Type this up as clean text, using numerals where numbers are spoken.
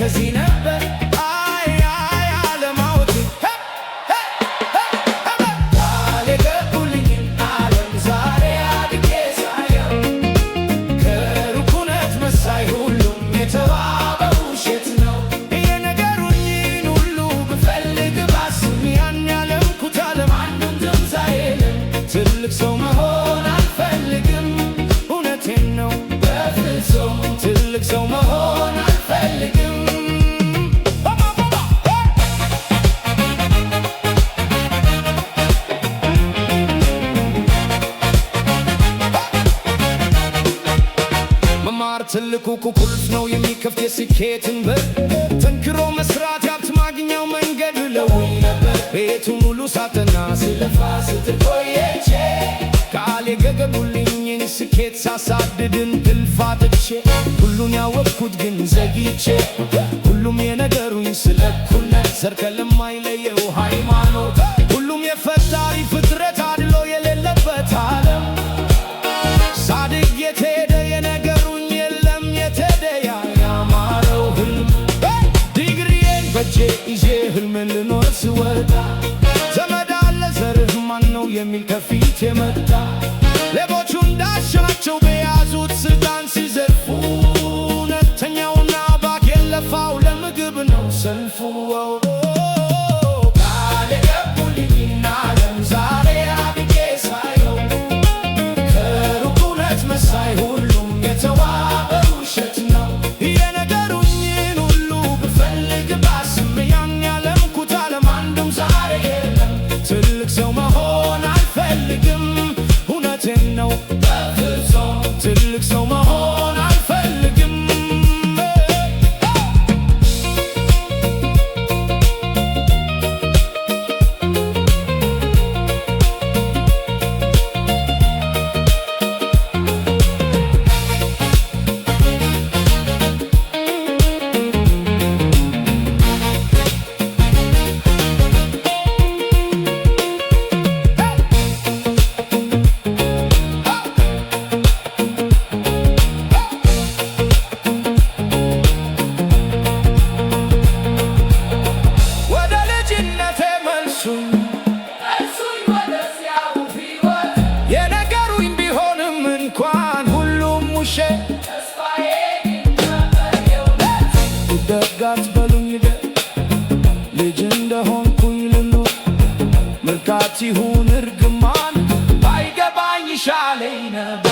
እንደዚህ ነበር አለማወቅ ቃል የገቡልኝን ዓለም ዛሬ አድጌ ሳየው ከሩቅ እውነት መሳይ ሁሉም የተዋበው ውሸት ነው። የነገሩኝን ሁሉ ብፈልግ ባስብ ያን ያለምኩት ዓለም አንዱም ትምሳኤ የለም። ትልቅ ሰው መሆን አልፈልግም እውነቴን ነው በፍጹም ትልቅ ሰው መሆን አልፈልግም። መማር ትልቁ ቁልፍ ነው የሚከፍት የስኬትን በር። ጠንክሮ መስራት የሀብት ማግኛው መንገድ ለውኝ ነበር ቤቱን ሙሉ ሳጠና ስለፋ ስትል ቆየቼ ቃል የገቡልኝን ስኬት ሳሳድድን እልፍ አጥቼ ሁሉን ያወቅኩት ግን ዘግይቼ ሁሉም የነገሩኝ ስለ እኩልነት ዘር ከለማይለየው ሃይማኖት ሁሉም የፈጣሪ ፍጥረት አድሎ የሌለበት ዓለም ሳድግ የተሄደ የነገሩኝ የለም የተሄደ ያማረው ህልም ዲግሪዬን በጄ ይዤ ህልምን ልኖር ስወጣ ዘመድ አለ ዘርህ ማን ነው የሚል ከፊት የመጣ ሌቦቹ እንዳሻቸው በያዙት ስልጣን ሲዘርፉ እውነተኛውና ባክ የለፋው ለምግብ ነው ሰልፉ። ቃል የገቡልኝን ዓለም ዛሬ አድጌ ሳየው ከሩቅ እውነት መሳይ ሁሉም የተዋበው ውሸት ነው። የነገሩኝን ሁሉ ብፈልግ ባስብ ያን ያለምኩት ዓለም አንዱም ዛሬ የለም። ትልቅ ሰው መሆን አልፈልግም እውነቴን ነው በፍጹም ትልቅ ሰው መሆን አልፈልግም። የነገሩኝ ቢሆንም እንኳን ሁሉም ውሸት ደግ አትበሉኝ ልጅ እንደሆንኩኝ ልኑር ምርቃት ይሁን እርግማን ባይገባኝ ይሻለኝ ነበር።